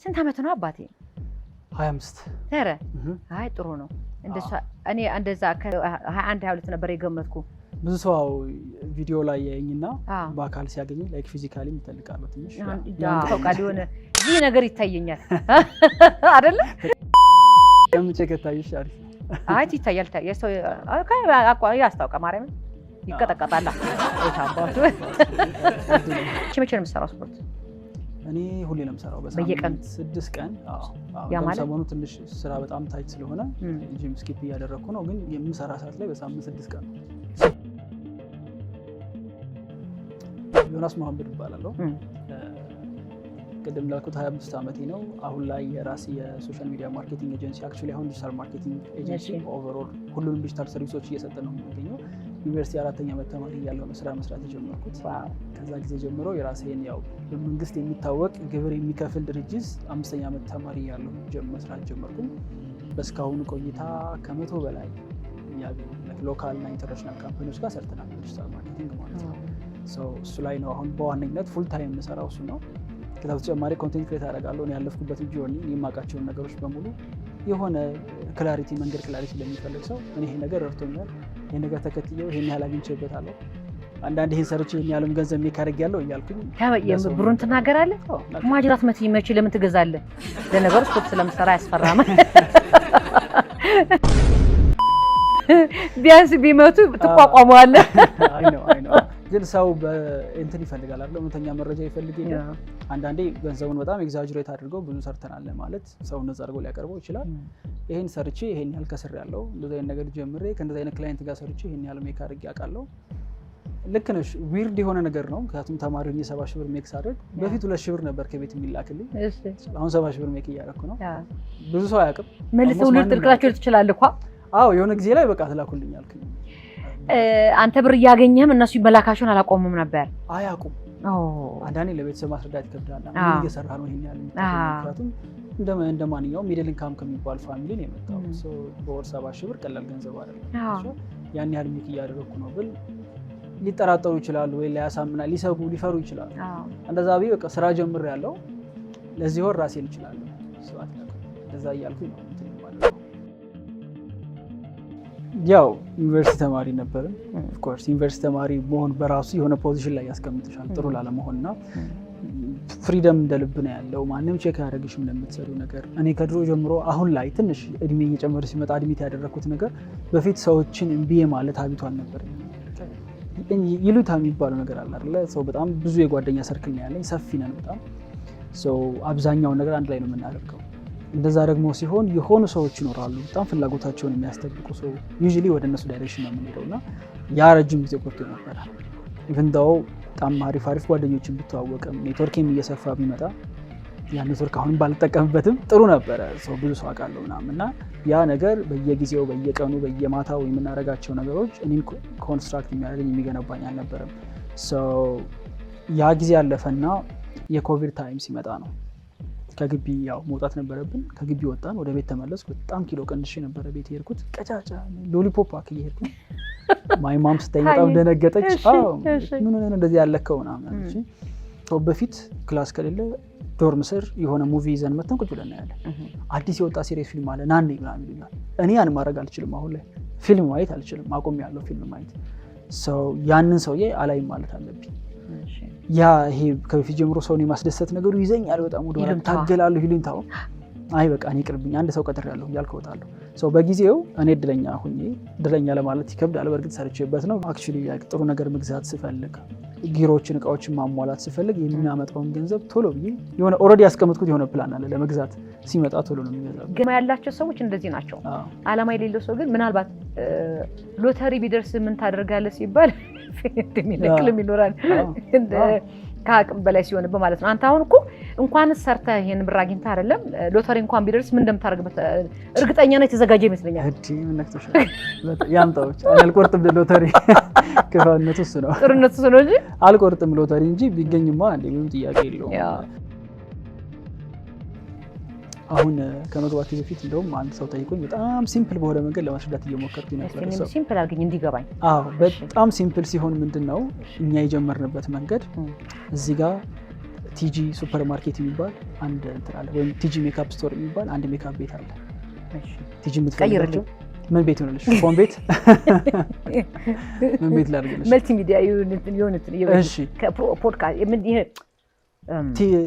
ስንት አመት ነው አባቴ? 25 ተረ አይ ጥሩ ነው። እንደዛ እኔ እንደዛ ከ21 22 ነበር የገመትኩ። ብዙ ሰው ቪዲዮ ላይ ያየኝና በአካል ሲያገኝ ላይክ ፊዚካሊ ይተልቃሉ ትንሽ ታውቃለህ የሆነ ይሄ ነገር ይታየኛል አይደለ? ከታየሽ አሪፍ ነው። አይ ይታያል የሰው ያስታውቃ ማርያም ይቀጠቀጣል። እታባቱ መቼ ነው የምትሰራው ስፖርት? እኔ ሁሌ ነው የምሰራው በሳምንት 6 ቀን። ሰሞኑን ትንሽ ስራ በጣም ታይት ስለሆነ ጂም ስኪፕ እያደረኩ ነው፣ ግን የምሰራ ሰዓት ላይ በሳምንት 6 ቀን ነው። ዮናስ መሐመድ እባላለሁ። ቅድም ላልኩት 25 ዓመቴ ነው። አሁን ላይ የራሴ የሶሻል ሚዲያ ማርኬቲንግ ኤጀንሲ አክቹሊ አሁን ዲጂታል ማርኬቲንግ ኤጀንሲ ኦቨርኦል ሁሉንም ዲጂታል ሰርቪሶች እየሰጠ ነው የሚገኘው። ዩኒቨርሲቲ 4ኛ ዓመት ተማሪ ያለው ነው ስራ መስራት የጀመርኩት። ከዛ ጊዜ ጀምሮ የራሴን ያው በመንግስት የሚታወቅ ግብር የሚከፍል ድርጅት 5ኛ ዓመት ተማሪ ያለው መስራት ጀመርኩኝ። በስካሁኑ ቆይታ ከ100 በላይ ሎካል እና ኢንተርናሽናል ካምፓኒዎች ጋር ሰርተናል ዲጂታል ማርኬቲንግ ማለት ነው። እሱ ላይ ነው አሁን በዋነኝነት ፉል ታይም የምሰራው እሱ ነው። ከዛ በተጨማሪ ኮንቴንት ክሬት አደርጋለሁ። እኔ ያለፍኩበትን ጆርኒ የማውቃቸውን ነገሮች በሙሉ የሆነ ክላሪቲ መንገድ ክላሪቲ ለሚፈልግ ሰው እኔ ይሄ ነገር ረድቶኛል፣ ይሄ ነገር ተከትየው ይሄን ያህል አግኝቼበታለሁ፣ አንዳንድ ይሄን ሰርቼ ይሄን ያህልም ገንዘብ ሜክ አድርጌያለሁ እያልኩኝ ብሩን ትናገራለህ። ማጅራት መቼ ለምን ትገዛለህ? ለነገሩ ስፖርት ስለምሰራ ያስፈራማ። ቢያንስ ቢመቱ ትቋቋመዋለህ። አይ ነው ግን ሰው በእንትን ይፈልጋል አይደል? እውነተኛ መረጃ ይፈልጋል። አንዳንዴ ገንዘቡን በጣም ኤግዛጀሬት አድርገው ብዙ ሰርተናል ማለት ሰው ነፃ አድርገው ሊያቀርበው ይችላል። ይሄን ሰርቼ ይሄን ያህል ከስር ያለው እንደዚህ አይነት ነገር ጀምሬ ከእንደዚህ አይነት ክላይንት ጋር ሰርቼ ይሄን ያህል ሜክ አድርጌ አውቃለሁ። ልክ ነሽ። ዊርድ የሆነ ነገር ነው። ምክንያቱም ተማሪ ሆኜ 70 ሺህ ብር ሜክ ሳደርግ በፊት 2 ሺህ ብር ነበር ከቤት የሚላክልኝ። አሁን 70 ሺህ ብር ሜክ እያደረኩ ነው። ብዙ ሰው አያውቅም። መልሰው ልትልክላቸው ትችላለህ እኮ። አዎ የሆነ ጊዜ ላይ በቃ ትላኩልኝ አልኩኝ። አንተ ብር እያገኘህም እነሱ መላካቸውን አላቆሙም ነበር? አያውቁም። አንዳንዴ ለቤተሰብ ማስረዳት ይከብዳል። ምን እየሰራ ነው ይሄን ያህል? ምክንያቱም እንደ ማንኛውም ሚድል ኢንካም ከሚባል ፋሚሊ ነው የመጣሁት። በወር 70 ሺህ ብር ቀላል ገንዘብ አይደለም። ያን ያህል ሜክ እያደረኩ ነው ብል ሊጠራጠሩ ይችላሉ ወይ ሊያሳምና ሊሰጉ ሊፈሩ ይችላሉ። እንደዛ ቢ በቃ ስራ ጀምሬያለሁ፣ ለዚህ ወር ራሴን እችላለሁ እንደዛ እያልኩኝ ነው። ያው ዩኒቨርሲቲ ተማሪ ነበርን። ኦፍ ኮርስ ዩኒቨርሲቲ ተማሪ መሆን በራሱ የሆነ ፖዚሽን ላይ ያስቀምጥሻል ጥሩ ላለመሆንና ፍሪደም እንደልብ ነው ያለው። ማንም ቼክ ያደርግሽም ለምትሰሪው ነገር። እኔ ከድሮ ጀምሮ አሁን ላይ ትንሽ እድሜ እየጨመረ ሲመጣ አድሚት ያደረኩት ነገር በፊት ሰዎችን እምቢ ማለት ሀቢቱ አልነበረኝ። ይሉታ የሚባለው ነገር አለ አይደለ? ሰው በጣም ብዙ የጓደኛ ሰርክል ነው ያለኝ፣ ሰፊ ነን በጣም። አብዛኛውን ነገር አንድ ላይ ነው የምናደርገው። እንደዛ ደግሞ ሲሆን የሆኑ ሰዎች ይኖራሉ በጣም ፍላጎታቸውን የሚያስጠብቁ ሰው ዩዥሊ ወደ እነሱ ዳይሬክሽን ነው የምንሄደው እና ያ ረጅም ጊዜ ቆርጦ ነበረ። ኢቨን ዳው በጣም አሪፍ ጓደኞችን ብትዋወቅም ኔትወርክም እየሰፋ ቢመጣ ያ ኔትወርክ አሁንም ባልጠቀምበትም ጥሩ ነበረ። ሰው ብዙ ሰው አውቃለሁ ምናምን እና ያ ነገር በየጊዜው በየቀኑ በየማታው የምናደርጋቸው ነገሮች እኔን ኮንስትራክት የሚያደርገኝ የሚገነባኝ አልነበረም። ያ ጊዜ ያለፈና የኮቪድ ታይም ሲመጣ ነው ከግቢ ያው መውጣት ነበረብን። ከግቢ ወጣን፣ ወደ ቤት ተመለስኩ። በጣም ኪሎ ቀንሼ ነበረ ቤት የሄድኩት። ቀጫጫ ሎሊፖፕ አክዬ ሄድኩ። ማይ ማም ስታይ በጣም ደነገጠች። ምን ሆነ እንደዚህ ያለከው ምናምን አለች። በፊት ክላስ ከሌለ ዶርም ስር የሆነ ሙቪ ይዘን መተን ቁጭ ብለን እናያለን። አዲስ የወጣ ሲሪየስ ፊልም አለ ናኔ ምናምን ይሉኛል። እኔ ያን ማድረግ አልችልም። አሁን ላይ ፊልም ማየት አልችልም። አቆሚያለሁ ፊልም ማየት። ያንን ሰውዬ አላይም ማለት አለብኝ። ያ ይሄ ከበፊት ጀምሮ ሰውን የማስደሰት ነገሩ ይዘኛል። በጣም ወደ ኋላ ታገላለሁ ይሉኝታው። አይ በቃ እኔ ቅርብኝ አንድ ሰው ቀጥሬያለሁ እያልኩ እወጣለሁ። በጊዜው እኔ እድለኛ ለማለት ይከብዳል። በእርግጥ ሰርቼበት ነው። አክቹሊ ጥሩ ነገር መግዛት ስፈልግ ጊሮችን እቃዎችን ማሟላት ስፈልግ የሚያመጣውን ገንዘብ ቶሎ ብዬ የሆነ ኦልሬዲ ያስቀመጥኩት የሆነ ፕላን አለ ለመግዛት ሲመጣ ቶሎ ነው የሚገዛው። ግማ ያላቸው ሰዎች እንደዚህ ናቸው። አላማ የሌለው ሰው ግን ምናልባት ሎተሪ ቢደርስ ምን ታደርጋለህ ሲባል እንደሚለቅልም ይኖራል ከአቅም በላይ ሲሆንብህ ማለት ነው። አንተ አሁን እኮ እንኳን ሰርተህ ይሄን ብር አግኝተህ አይደለም ሎተሪ እንኳን ቢደርስ ምን እንደምታደርግበት እርግጠኛ ነኝ የተዘጋጀ ይመስለኛል። ምን ነክቶሻል? ያምጣዎች አልቆርጥም ሎተሪ ከፋነቱ እሱ ነው ጥሩነቱ እሱ ነው እንጂ አልቆርጥም ሎተሪ እንጂ ቢገኝማ አንዴ ምንም ጥያቄ የለውም። አሁን ከመግባቴ በፊት እንደውም አንድ ሰው ጠይቆኝ በጣም ሲምፕል በሆነ መንገድ ለማስረዳት እየሞከርኩኝ ነበር። ሲምፕል አድርገኝ እንዲገባኝ። በጣም ሲምፕል ሲሆን ምንድነው እኛ የጀመርንበት መንገድ እዚህ ጋር ቲጂ ሱፐር ማርኬት የሚባል አንድ እንትን አለ፣ ወይም ቲጂ ሜካፕ ስቶር የሚባል አንድ ሜካፕ ቤት አለ። ቲጂ የምትፈልጋቸው ምን ቤት ይሆንልሽ? ፎን ቤት ምን ቤት ላድርግልሽ? መልቲሚዲያ ዩኒት እሺ፣ ፖድካስት ምን ይሄ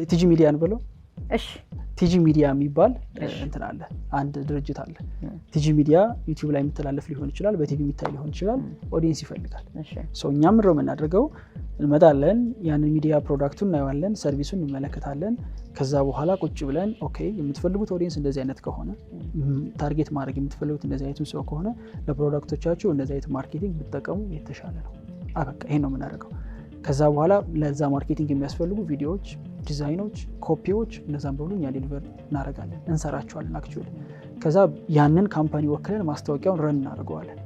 ቲጂ ሚዲያ ነው ብለው። እሺ ቲጂ ሚዲያ የሚባል እንትን አለ፣ አንድ ድርጅት አለ። ቲጂ ሚዲያ ዩቲዩብ ላይ የሚተላለፍ ሊሆን ይችላል፣ በቲቪ የሚታይ ሊሆን ይችላል። ኦዲየንስ ይፈልጋል። ሰው እኛም ምንድነው የምናደርገው? እንመጣለን፣ ያንን ሚዲያ ፕሮዳክቱን እናየዋለን፣ ሰርቪሱን እንመለከታለን። ከዛ በኋላ ቁጭ ብለን ኦኬ የምትፈልጉት ኦዲየንስ እንደዚህ አይነት ከሆነ፣ ታርጌት ማድረግ የምትፈልጉት እንደዚህ አይነቱን ሰው ከሆነ ለፕሮዳክቶቻችሁ እንደዚህ አይነት ማርኬቲንግ ብትጠቀሙ የተሻለ ነው። በቃ ይሄን ነው የምናደርገው። ከዛ በኋላ ለዛ ማርኬቲንግ የሚያስፈልጉ ቪዲዮዎች፣ ዲዛይኖች፣ ኮፒዎች እነዛን በሙሉ እኛ ዴሊቨር እናደርጋለን፣ እንሰራቸዋለን አክቹዋሊ። ከዛ ያንን ካምፓኒ ወክለን ማስታወቂያውን ረን እናደርገዋለን።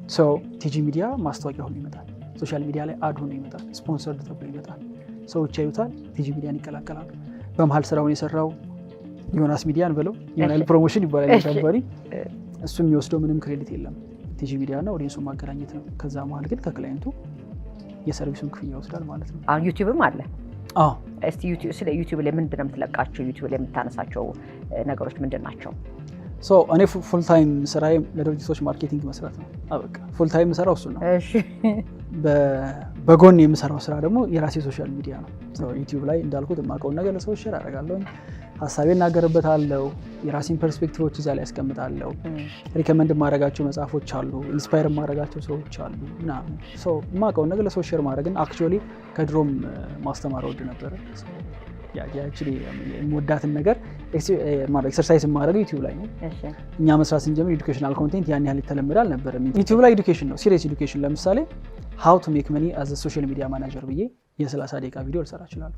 ሶ ቲጂ ሚዲያ ማስታወቂያ ሆኖ ይመጣል፣ ሶሻል ሚዲያ ላይ አድ ሆኖ ይመጣል፣ ስፖንሰርድ ተብሎ ይመጣል። ሰዎች ያዩታል፣ ቲጂ ሚዲያን ይቀላቀላሉ። በመሀል ስራውን የሰራው ዮናስ ሚዲያን ብለው ዮናል ፕሮሞሽን ይባላል ካምፓኒ፣ እሱ የሚወስደው ምንም ክሬዲት የለም። ቲጂ ሚዲያ እና ኦዲየንሱን ማገናኘት ነው። ከዛ መሀል ግን ከክላይንቱ የሰርቪሱን ክፍያ ይወስዳል ማለት ነው። አሁን ዩቲዩብም አለ። እስቲ ስለ ዩቲዩብ ላይ ምንድን ነው የምትለቃቸው? ዩቲዩብ ላይ የምታነሳቸው ነገሮች ምንድን ናቸው? እኔ ፉል ታይም ስራዬ ለድርጅቶች ማርኬቲንግ መስራት ነው። በቃ ፉል ታይም የምሰራው እሱ ነው። በጎን የምሰራው ስራ ደግሞ የራሴ ሶሻል ሚዲያ ነው። ዩቲዩብ ላይ እንዳልኩት የማውቀውን ነገር ለሰዎች ሼር አደርጋለሁ፣ ሀሳቤ እናገርበታለሁ፣ የራሴን ፐርስፔክቲቮች እዛ ላይ ያስቀምጣለሁ። ሪከመንድ የማደርጋቸው መጽሐፎች አሉ፣ ኢንስፓየር የማደርጋቸው ሰዎች አሉ ምናምን። የማውቀውን ነገር ለሰዎች ሼር ማድረግን አክቹዋሊ ከድሮም ማስተማር ወድ ነበረ። የምወዳትን ነገር ኤክሰርሳይዝ የማደርገው ዩቲዩብ ላይ ነው። እኛ መስራት ስንጀምር ኤዱኬሽናል ኮንቴንት ያን ያህል የተለመደ አልነበረም። ዩቲዩብ ላይ ኤዱኬሽን ነው፣ ሲሪየስ ኤዱኬሽን። ለምሳሌ ሃው ቱ ሜክ መኒ አዝ ሶሻል ሚዲያ ማናጀር ብዬ የ30 ደቂቃ ቪዲዮ ልሰራ እችላለሁ።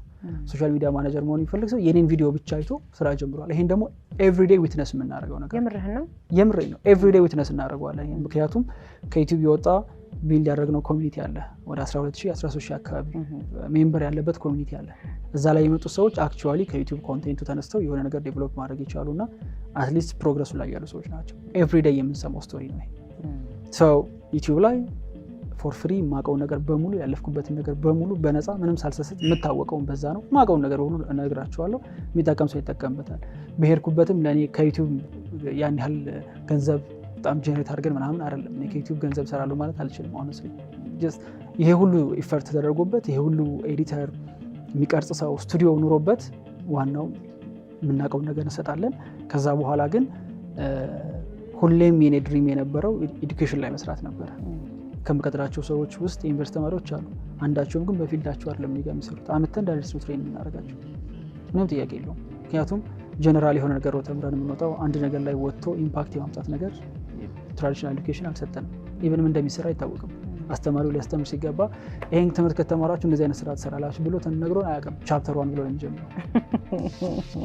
ሶሻል ሚዲያ ማናጀር መሆን የሚፈልግ ሰው የኔን ቪዲዮ ብቻ አይቶ ስራ ጀምሯል። ይሄን ደግሞ ኤቭሪዴይ ዊትነስ የምናደርገው ነገር የምሬን ነው። ኤቭሪዴይ ዊትነስ እናደርገዋለን። ምክንያቱም ከዩቲዩብ የወጣ ቢልድ ያደረግነው ኮሚኒቲ አለ። ወደ 12000 13000 አካባቢ ሜምበር ያለበት ኮሚኒቲ አለ። እዛ ላይ የመጡ ሰዎች አክቹዋሊ ከዩቲዩብ ኮንቴንቱ ተነስተው የሆነ ነገር ዴቨሎፕ ማድረግ የቻሉ እና አትሊስት ፕሮግረሱ ላይ ያሉ ሰዎች ናቸው። ኤቭሪዴይ የምንሰማው ስቶሪ ነው ይሄ። ዩቲዩብ ላይ ፎር ፍሪ የማውቀውን ነገር በሙሉ ያለፍኩበትን ነገር በሙሉ በነፃ ምንም ሳልሰስት የምታወቀውን በዛ ነው የማውቀውን ነገር በሙሉ እነግራቸዋለሁ። የሚጠቀም ሰው ይጠቀምበታል። በሄድኩበትም ለእኔ ከዩቲዩብ ያን ያህል ገንዘብ በጣም ጀነሬት አድርገን ምናምን አይደለም። እኔ ከዩቲዩብ ገንዘብ ሰራለሁ ማለት አልችልም። ሆነስሊ ይሄ ሁሉ ኢፈርት ተደርጎበት ይሄ ሁሉ ኤዲተር የሚቀርጽ ሰው ስቱዲዮ ኑሮበት ዋናው የምናውቀውን ነገር እንሰጣለን። ከዛ በኋላ ግን ሁሌም የኔ ድሪም የነበረው ኤዱኬሽን ላይ መስራት ነበረ። ከምቀጥራቸው ሰዎች ውስጥ የዩኒቨርሲቲ ተማሪዎች አሉ። አንዳቸውም ግን በፊልዳቸው አይደለም እኔ ጋር የሚሰሩት። አመተን ዳይሬክት ነው ትሬኒንግ እናደርጋቸው። ምንም ጥያቄ የለውም። ምክንያቱም ጀነራል የሆነ ነገር ተምረን የምንወጣው አንድ ነገር ላይ ወጥቶ ኢምፓክት የማምጣት ነገር ትራዲሽናል ኤዱኬሽን አልሰጠንም። ኢቨን ምን እንደሚሰራ አይታወቅም። አስተማሪው ሊያስተምር ሲገባ ይሄን ትምህርት ከተማራችሁ እንደዚህ አይነት ስራ ትሰራላችሁ ብሎ ተነግሮን አያውቅም። ቻፕተር 1 ብሎ ነው የሚጀምረው።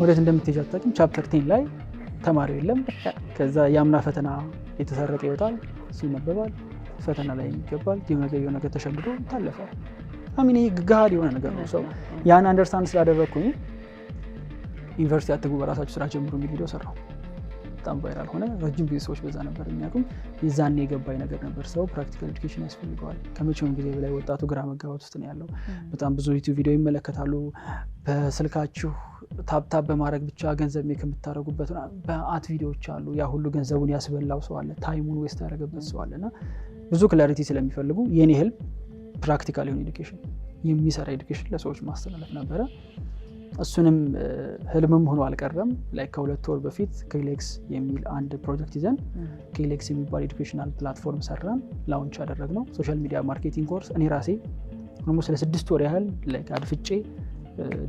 ወዴት እንደምትሄጂ አታውቂም። ቻፕተር 10 ላይ ተማሪው የለም። ከዛ የአምና ፈተና የተሰረቀ ይወጣል፣ እሱ ይነበባል፣ ፈተና ላይ ይገባል፣ የሆነ ነገር ተሸምዶ ታለፋል። አሚን ይሄ ጋር የሆነ ነገር ነው። ሰው ያን አንደርስታንድ ስላደረኩኝ ዩኒቨርሲቲ አትጉ በራሳችሁ ስራ ጀምሩ የሚል ቪዲዮ ሰራው። በጣም ቫይራል ሆነ። ረጅም ጊዜ ሰዎች በዛ ነበር የሚያውቁም። የዛኔ የገባኝ ነገር ነበር። ሰው ፕራክቲካል ኤዱኬሽን ያስፈልገዋል። ከመቼውም ጊዜ በላይ ወጣቱ ግራ መጋባት ውስጥ ነው ያለው። በጣም ብዙ ዩቲዩብ ቪዲዮ ይመለከታሉ። በስልካችሁ ታፕታፕ በማድረግ ብቻ ገንዘብ ሜክ የምታደርጉበት በአት ቪዲዮዎች አሉ። ያ ሁሉ ገንዘቡን ያስበላው ሰው አለ፣ ታይሙን ዌስት ያደረገበት ሰው አለ። እና ብዙ ክላሪቲ ስለሚፈልጉ የኔ ህልም ፕራክቲካል የሆነ ኤዱኬሽን የሚሰራ ኤዱኬሽን ለሰዎች ማስተላለፍ ነበረ። እሱንም ህልምም ሆኖ አልቀረም። ላይ ከ2 ወር በፊት ክሌክስ የሚል አንድ ፕሮጀክት ይዘን ክሌክስ የሚባል ኤዱኬሽናል ፕላትፎርም ሰራን፣ ላውንች ያደረግነው ሶሻል ሚዲያ ማርኬቲንግ ኮርስ። እኔ ራሴ ስለ 6 ወር ያህል አድፍጬ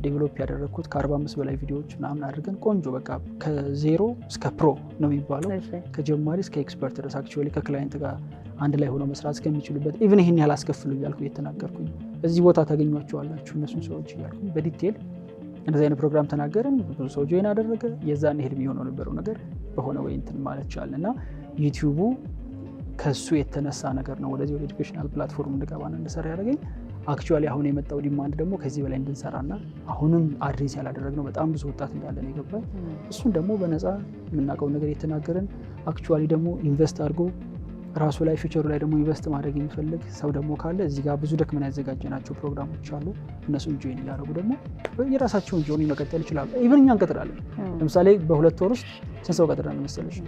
ዴቨሎፕ ያደረግኩት ከ45 በላይ ቪዲዮዎች ምናምን አድርገን ቆንጆ በቃ ከዜሮ እስከ ፕሮ ነው የሚባለው፣ ከጀማሪ እስከ ኤክስፐርት ድረስ አክቹዋሊ ከክላይንት ጋር አንድ ላይ ሆኖ መስራት እስከሚችሉበት ኢቭን ይህን ያህል አስከፍሉ እያልኩ እየተናገርኩኝ እዚህ ቦታ ታገኟቸዋላችሁ እነሱን ሰዎች እያልኩኝ በዲቴል እንደዚህ አይነት ፕሮግራም ተናገርን። ብዙ ሰው ጆይን አደረገ። የዛን ህልም የሆነው ነበረው ነገር በሆነ ወይ እንትን ማለት ይችላል። እና ዩቲዩቡ ከሱ የተነሳ ነገር ነው ወደዚህ ወደ ኤዱኬሽናል ፕላትፎርም እንድገባና እንድሰራ ያደረገኝ። አክቹዋሊ አሁን የመጣው ዲማንድ ደግሞ ከዚህ በላይ እንድንሰራና አሁንም አድሬስ ያላደረግነው በጣም ብዙ ወጣት እንዳለን የገባኝ። እሱን ደግሞ በነፃ የምናውቀው ነገር የተናገርን አክቹዋሊ ደግሞ ኢንቨስት አድርጎ ራሱ ላይ ፊቸሩ ላይ ደግሞ ኢንቨስት ማድረግ የሚፈልግ ሰው ደግሞ ካለ እዚህ ጋር ብዙ ደክመን ያዘጋጀናቸው ፕሮግራሞች አሉ። እነሱን ጆይን እያደረጉ ደግሞ የራሳቸውን ጆርኒ መቀጠል ይችላሉ። ኢቨን እኛ እንቀጥራለን። ለምሳሌ በ2 ወር ውስጥ ስንት ሰው ቀጥረናል መሰለሽ?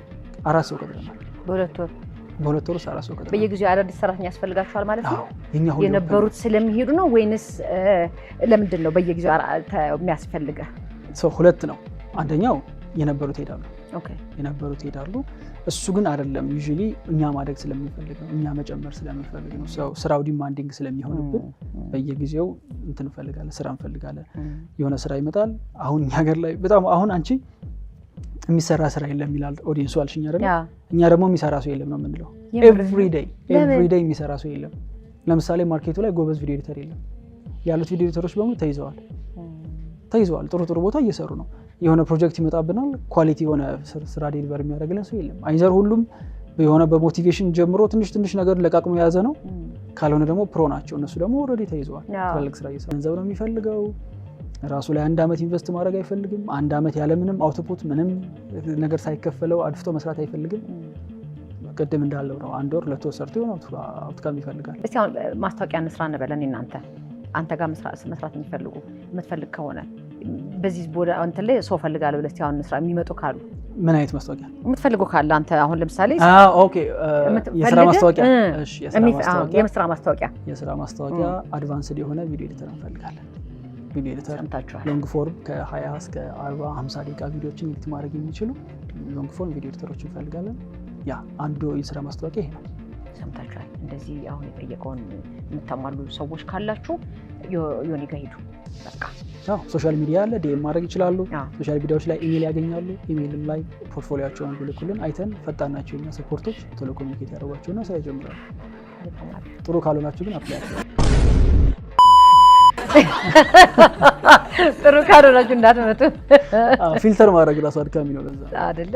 4 ሰው ቀጥረናል። በሁለት ወር ውስጥ 4 ሰው ቀጥረናል። በየጊዜው አዳዲስ ሰራተኛ ያስፈልጋቸዋል ማለት ነው? የነበሩት ስለሚሄዱ ነው ወይንስ ለምንድን ነው በየጊዜው የሚያስፈልገው? ሰው 2 ነው። አንደኛው የነበሩት ይሄዳሉ። እሱ ግን አይደለም። ዩዥሊ እኛ ማደግ ስለምንፈልግ ነው፣ እኛ መጨመር ስለምንፈልግ ነው። ስራው ዲማንዲንግ ስለሚሆንብን በየጊዜው ስራ እንፈልጋለን። የሆነ ስራ ይመጣል። አሁን እኛ ሀገር ላይ በጣም አሁን አንቺ የሚሰራ ስራ የለም ይላል ኦዲየንሱ አልሽኝ አይደል? እኛ ደግሞ የሚሰራ ሰው የለም ነው የምንለው። ኤቭሪዴይ የሚሰራ ሰው የለም። ለምሳሌ ማርኬቱ ላይ ጎበዝ ቪዲዮ ኤዲተር የለም። ያሉት ቪዲዮ ኤዲተሮች በሙሉ ተይዘዋል። ጥሩ ቦታ እየሰሩ ነው። የሆነ ፕሮጀክት ይመጣብናል፣ ኳሊቲ የሆነ ስራ ዴሊቨር የሚያደርግልን ሰው የለም። አይዘር ሁሉም የሆነ በሞቲቬሽን ጀምሮ ትንሽ ነገር ለቃቅሞ የያዘ ነው፣ ካልሆነ ደግሞ ፕሮ ናቸው። እነሱ ደግሞ ኦልሬዲ ተይዘዋል። ትልቅ ስራ እየሰሩ ገንዘብ ነው የሚፈልገው። ራሱ ላይ 1 ዓመት ኢንቨስት ማድረግ አይፈልግም። 1 ዓመት ያለምንም አውትፑት ምንም ነገር ሳይከፈለው አድፍቶ መስራት አይፈልግም። ቅድም እንዳለው ነው 1 ወር 2 ወር ሰርቶ የሆነ አውትካም ይፈልጋል። እስቲ አሁን ማስታወቂያ እንስራ እንበለን። አንተ ጋር መስራት የምትፈልግ ከሆነ በዚህ ቦዳ አንተ ላይ ሰው ፈልጋለሁ ብለህ አሁን እንስራ የሚመጡ ካሉ ምን አይነት ማስታወቂያ የምትፈልገው ካለ አንተ አሁን ለምሳሌ ኦኬ የስራ ማስታወቂያ የስራ ማስታወቂያ አድቫንስድ የሆነ ቪዲዮ ኤዲተር እንፈልጋለን። ቪዲዮ ኤዲተር ሎንግ ፎርም ከ20 እስከ 40 50 ደቂቃ ቪዲዮዎችን ኤዲት ማድረግ የሚችሉ ሎንግ ፎርም ቪዲዮ ኤዲተሮች እንፈልጋለን። አንዱ የስራ ማስታወቂያ ይሄ ነው። ሰምታችኋል። እንደዚህ አሁን የጠየቀውን የምታሟሉ ሰዎች ካላችሁ ዮኒ ጋር ሂዱ። በቃ ሶሻል ሚዲያ አለ፣ ዲኤም ማድረግ ይችላሉ። ሶሻል ሚዲያዎች ላይ ኢሜል ያገኛሉ። ኢሜልም ላይ ፖርትፎሊዮአቸውን ብልኩልን አይተን ፈጣን ናቸው የኛ ሰፖርቶች ቶሎ ኮሚኒኬት ያደርጓቸውና ስራ ይጀምራሉ። ጥሩ ካልሆናችሁ ግን አፕላይ ጥሩ ካልሆናችሁ እንዳትመጡ። ፊልተር ማድረግ ራሱ አድካሚ ነው። ለዛ አይደለ?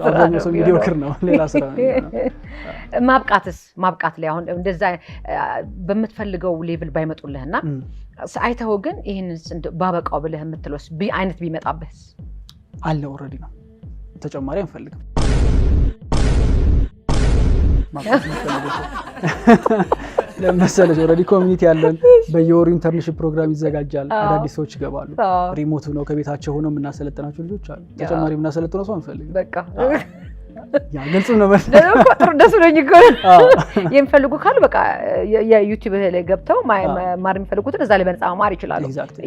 አብዛኛው ሰው ሚዲዮክር ነው፣ ሌላ ስራ ነው። ማብቃት ላይ አሁን እንደዛ በምትፈልገው ሌቭል ባይመጡልህና አይተው ግን ይሄንን ባበቃው ብለህ የምትለውስ አይነት ቢመጣብህስ? አለ ኦልሬዲ ነው፣ ተጨማሪ አንፈልግም። ለምሳሌ ኦልሬዲ ኮሚኒቲ ያለን በየወሩ ኢንተርንሺፕ ፕሮግራም ይዘጋጃል። አዳዲስ ሰዎች ይገባሉ። ሪሞት ነው ከቤታቸው ሆነው የምናሰለጥናቸው ልጆች አሉ። ተጨማሪ የምናሰለጥነው ሰው አንፈልግም። በቃ ግልጽ ነው ማለት ጥሩ ደስ ብሎኝ እኮ የሚፈልጉ ካሉ በቃ የዩቲዩብ ላይ ገብተው ማር የሚፈልጉትን እዛ ላይ በነፃ ማር ይችላሉ።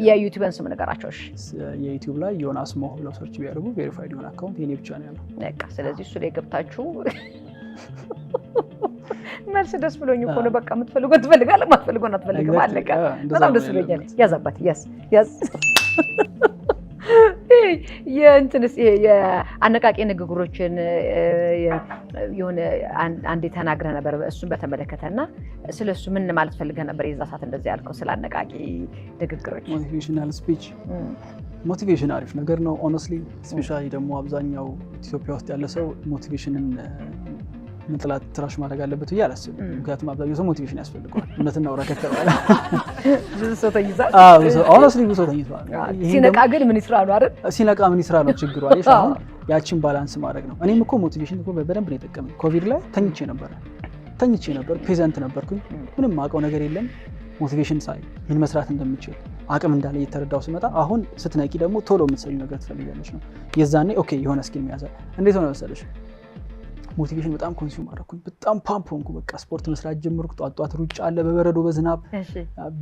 የዩቲዩብን ስም ነገራቸው። እሺ የዩቲዩብ ላይ ዮናስ ሞ ብለው ሰርች ቢያደርጉ ቬሪፋይድ የሆነ አካውንት የኔ ብቻ ነው ያለው። በቃ ስለዚህ እሱ ላይ ገብታችሁ መልስ ደስ ብሎኝ እኮ ነው። በቃ የምትፈልጉት ትፈልጋለህ፣ የማትፈልጉት አትፈልግም። አለቀ። በጣም ደስ ብሎኛል። ያዛባት ያዝ የእንትንስ የአነቃቂ ንግግሮችን የሆነ አንዴ ተናግረህ ነበር እሱን በተመለከተና ስለሱ ምን ማለት ፈልገህ ነበር? የዛ ሰዓት እንደዚህ ያልከው ስለ አነቃቂ ንግግሮች። ሞቲቬሽናል ስፒች ሞቲቬሽን አሪፍ ነገር ነው ኦነስትሊ። ስፔሻሊ ደግሞ አብዛኛው ኢትዮጵያ ውስጥ ያለ ሰው ሞቲቬሽንን መጥላት ትራሽ ማድረግ አለበት ብዬ አላስብም። ምክንያቱም አብዛኛው ሰው ሞቲቬሽን ያስፈልገዋል። እውነትና ወራ ከተባለ ብዙ ሰው ተይዟል። ኦነስትሊ ብዙ ሰው ተይዟል። ሲነቃ ግን ምን ይስራ ነው አይደል? ሲነቃ ምን ይስራ ነው ችግሩ አይደል? አሁን ያቺን ባላንስ ማድረግ ነው። እኔም እኮ ሞቲቬሽን እኮ በደንብ ነው የጠቀመኝ። ኮቪድ ላይ ተኝቼ ነበር፣ ፔዘንት ነበርኩኝ። ምንም ማውቀው ነገር የለም። ሞቲቬሽን ሳይ ምን መስራት እንደምችል አቅም እንዳለ እየተረዳው ስመጣ አሁን ስትነቂ ደግሞ ቶሎ የምትሰሪው ነገር ትፈልጋለች ነው። የዛኔ ኦኬ የሆነ ስኪል መያዝ እንዴት ሆነ መሰለሽ? ሞቲቬሽን በጣም ኮንሱም አደረኩኝ። በጣም ፓምፕ ሆንኩ። በቃ ስፖርት መስራት ጀመርኩ። ጧት ሩጫ አለ፣ በበረዶ በዝናብ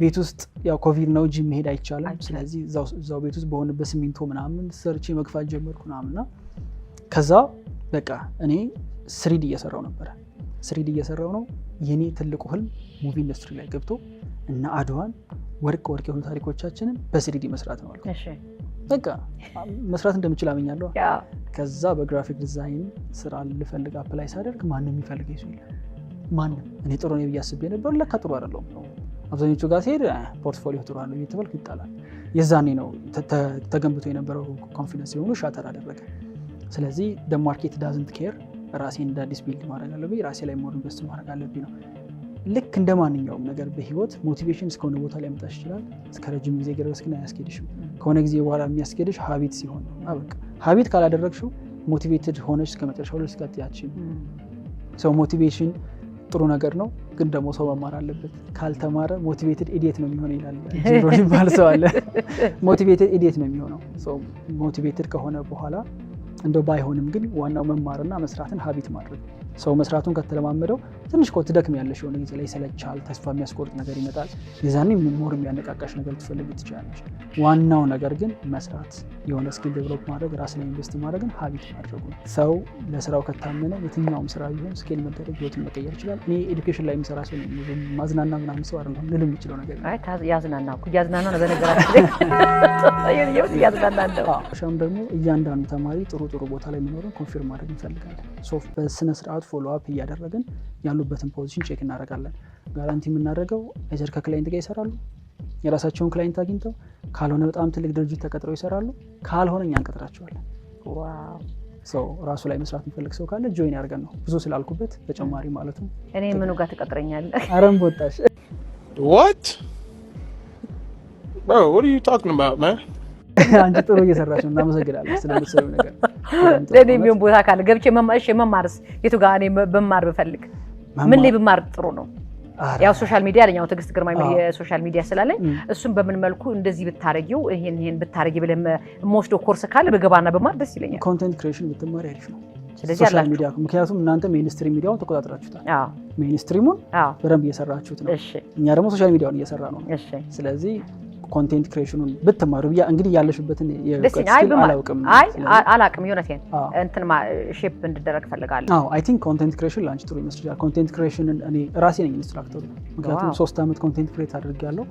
ቤት ውስጥ ያው ኮቪድ ነው ጂም መሄድ አይቻልም። ስለዚህ እዛው ቤት ውስጥ በሆነ በሲሚንቶ ምናምን ሰርቼ መግፋት ጀመርኩ ምናምንና ከዛ በቃ እኔ ስሪዲ እየሰራው ነበር። ስሪዲ እየሰራው ነው። የኔ ትልቁ ህልም ሙቪ ኢንዱስትሪ ላይ ገብቶ እና አድዋን ወርቅ የሆኑ ታሪኮቻችንን በስሪዲ መስራት ነው አልኩ። እሺ በቃ መስራት እንደምችል አመኛለሁ። ከዛ በግራፊክ ዲዛይን ስራ ልፈልግ አፕላይ ሳደርግ ማንም የሚፈልገኝ ሰው የለም። ማንም እኔ ጥሩ ነኝ ብዬ አስቤ ነበር። ለካ ጥሩ አይደለም። አብዛኞቹ ጋር ሲሄድ ፖርትፎሊዮ ጥሩ አለው እየተባልኩ ይጣላል። የዛኔ ነው ተገንብቶ የነበረው ኮንፊደንስ የሆኑ ሻተር አደረገ። ስለዚህ the market doesn't care ራሴን እንደ አዲስ ቢልድ ማድረግ አለብኝ። ራሴ ላይ ሞር ኢንቨስት ማድረግ አለብኝ ነው። ልክ እንደ ማንኛውም ነገር በህይወት ሞቲቬሽን እስከሆነ ቦታ ላይ መጣሽ ይችላል። እስከ ረጅም ጊዜ ድረስ ግን አያስኬድሽም። ከሆነ ጊዜ በኋላ የሚያስኬድሽ ሀቢት ሲሆን ነው። በቃ ሀቢት ካላደረግሽው ሞቲቬትድ ሆነሽ እስከ መጨረሻው ድረስ ቀጥያችን። ሰው ሞቲቬሽን ጥሩ ነገር ነው፣ ግን ደግሞ ሰው መማር አለበት። ካልተማረ ሞቲቬትድ ኢዲየት ነው የሚሆነው ይላል ጂሮ የሚባል ሰው አለ። ሞቲቬትድ ኢዲየት ነው የሚሆነው። ሰው ሞቲቬትድ ከሆነ በኋላ እንደው ባይሆንም ግን ዋናው መማርና መስራትን ሀቢት ማድረግ። ሰው መስራቱን ከተለማመደው ትንሽ እኮ ትደክሚያለሽ፣ የሆነ ጊዜ ላይ ይሰለቻል፣ ተስፋ የሚያስቆርጥ ነገር ይመጣል። የዛኔ ሞር የሚያነቃቃሽ ነገር ትፈልግ ትችላለሽ። ዋናው ነገር ግን መስራት፣ የሆነ ስኪል ዴቨሎፕ ማድረግ፣ ራስ ላይ ኢንቨስት ማድረግን ሀቢት ማድረጉ። ሰው ለስራው ከታመነ የትኛውም ስራ ቢሆን ስኬል መደረግ ህይወትን መቀየር ይችላል። እኔ ኤዱኬሽን ላይ የሚሰራ ሰው ማዝናና ምናምን ሰው አይደለም ልል የምችለው ነገር ያዝናና ነው በነገራችን ሻም ደግሞ እያንዳንዱ ተማሪ ጥሩ ቦታ ላይ መኖርን ኮንፊርም ማድረግ እንፈልጋለን። በስነ ስርዓት ፎሎ አፕ እያደረግን ያሉበትን ፖዚሽን ቼክ እናደርጋለን። ጋራንቲ የምናደርገው አይዘር ከክላይንት ጋር ይሰራሉ፣ የራሳቸውን ክላይንት አግኝተው፣ ካልሆነ በጣም ትልቅ ድርጅት ተቀጥረው ይሰራሉ፣ ካልሆነ እኛ እንቀጥራቸዋለን። ሰው ራሱ ላይ መስራት የሚፈልግ ሰው ካለ ጆይን ያደርገን ነው። ብዙ ስላልኩበት ተጨማሪ ማለት ነው። እኔ ምኑ ጋር ትቀጥረኛለህ? አረም ቦታሽ What? Bro, what are you talking about, man? አንቺ ጥሩ እየሰራሽ ነው። እናመሰግናለን ስለምትሰሩ ነገር። ለኔ ቢሆን ቦታ ካለ ገብቼ መማርስ የቱ ጋር እኔ በማር ብፈልግ ምን ላይ ብማር ጥሩ ነው? ያው ሶሻል ሚዲያ ለኛው ትግስት ግርማ የሶሻል ሚዲያ ስላለኝ እሱን በምን መልኩ እንደዚህ ብታረጊው ይሄን ብታረጊ ብለም ሞስዶ ኮርስ ካለ በገባና በማር ደስ ይለኛል። ኮንቴንት ክሪኤሽን ብትማር ያሪፍ ነው። ስለዚህ ሶሻል ሚዲያ ምክንያቱም እናንተ ሜይንስትሪም ሚዲያውን ተቆጣጥራችሁታል። ሜይንስትሪሙን በደንብ እየሰራችሁት ነው። እኛ ደግሞ ሶሻል ሚዲያውን እየሰራ ነው። ስለዚህ ኮንቴንት ክሪኤሽኑን ብትማሩ ብያ እንግዲህ ያለሽበትን የእውቀት ስኪል አላውቅም የሆነቴን እንትን ሼፕ እንድደረግ ፈልጋለሁ። አይ ቲንክ ኮንቴንት ክሪኤሽን ላንቺ ጥሩ ይመስላል። ኮንቴንት ክሪኤሽንን እኔ ራሴ ነኝ ኢንስትራክተሩ። ምክንያቱም 3 ዓመት ኮንቴንት ክሪኤት አድርጌያለሁ።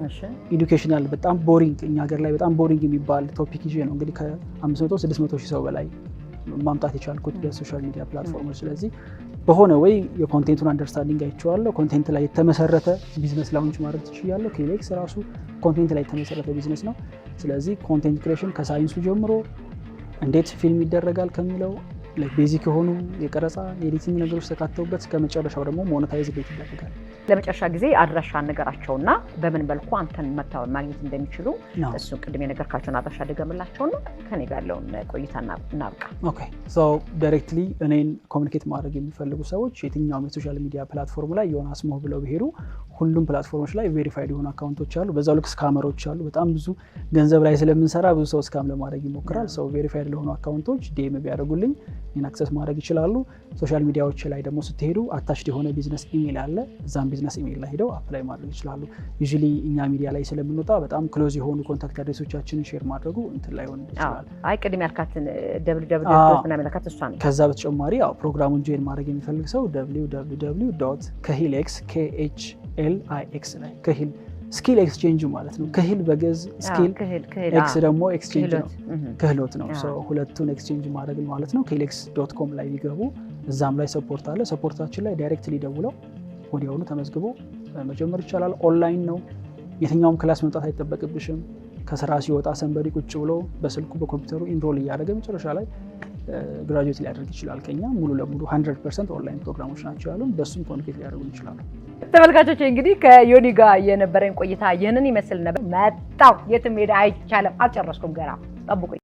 ኤዱኬሽናል በጣም ቦሪንግ እኛ ሀገር ላይ በጣም ቦሪንግ የሚባል ቶፒክ ይዤ ነው እንግዲህ ከ500-600 ሺህ ሰው በላይ ማምጣት የቻልኩት በሶሻል ሚዲያ ፕላትፎርሞች። ስለዚህ በሆነ ወይ የኮንቴንቱን አንደርስታንዲንግ አይቼዋለሁ። ኮንቴንት ላይ የተመሰረተ ቢዝነስ ላውንች ማድረግ ትችያለሁ። ኬሌክስ ራሱ ኮንቴንት ላይ የተመሰረተ ቢዝነስ ነው። ስለዚህ ኮንቴንት ክሪኤሽን ከሳይንሱ ጀምሮ እንዴት ፊልም ይደረጋል ከሚለው ቤዚክ የሆኑ የቀረጻ የኤዲቲንግ ነገሮች ተካተውበት እስከ መጨረሻው ደግሞ ሞኔታይዝ ቤት ይደረጋል። ለመጨረሻ ጊዜ አድራሻ ነገራቸውና በምን መልኩ አንተን መታወቅ ማግኘት እንደሚችሉ እሱ ቅድም የነገርካቸውን አድራሻ ደገምላቸውና ከኔ ጋር ያለውን ቆይታ እናብቃ። ኦኬ ሶ ዳይሬክትሊ እኔን ኮሙኒኬት ማድረግ የሚፈልጉ ሰዎች የትኛውም የሶሻል ሚዲያ ፕላትፎርም ላይ ዮናስ ሞህ ብለው ቢሄዱ ሁሉም ፕላትፎርሞች ላይ ቬሪፋይድ የሆኑ አካውንቶች አሉ። በዛው ልክ ስካመሮች አሉ። በጣም ብዙ ገንዘብ ላይ ስለምንሰራ ብዙ ሰው ስካም ለማድረግ ይሞክራል። ሰው ቬሪፋይድ ለሆኑ አካውንቶች ዲኤም ቢያደርጉልኝ እኔን አክሰስ ማድረግ ይችላሉ። ሶሻል ሚዲያዎች ላይ ደግሞ ስትሄዱ አታችድ የሆነ ቢዝነስ ኢሜል አለ። እዛም ቢዝነስ ኢሜል ላይ ሄደው አፕላይ ማድረግ ይችላሉ። ዩዥሊ እኛ ሚዲያ ላይ ስለምንወጣ በጣም ክሎዝ የሆኑ ኮንታክት አድሬሶቻችንን ሼር ማድረጉ እንትን ላይ ሆን ይችላል። አይ ቅድም ያልካትን www ምናምን ያልካት እሷ ነው። ከዛ በተጨማሪ ያው ፕሮግራሙን ጆይን ማድረግ የሚፈልግ ሰው www.kahilx KHLIX ላይ ከሂል ስኪል ኤክስቼንጅ ማለት ነው። ከሂል በገዝ ስኪል ኤክስ ደግሞ ኤክስቼንጅ ነው፣ ክህሎት ነው። ሁለቱን ኤክስቼንጅ ማድረግ ማለት ነው። khelix.com ላይ ቢገቡ እዛም ላይ ሰፖርት አለ። ሰፖርታችን ላይ ዳይሬክትሊ ደውለው ወዲያውኑ ተመዝግቦ መጀመር ይቻላል። ኦንላይን ነው። የትኛውም ክላስ መምጣት አይጠበቅብሽም። ከስራ ሲወጣ ሰንበዲ ቁጭ ብሎ በስልኩ በኮምፒውተሩ ኢንሮል እያደረገ መጨረሻ ላይ ግራጁዌት ሊያደርግ ይችላል። ከኛ ሙሉ ለሙሉ 100% ኦንላይን ፕሮግራሞች ናቸው ያሉን። በሱም ኮሚኒኬት ሊያደርጉ ይችላሉ። ተመልካቾች እንግዲህ ከዮኒ ጋር የነበረን ቆይታ ይህንን ይመስል ነበር። መጣው የትም ሄደ አይቻለም። አልጨረስኩም ገና ጠብቁኝ።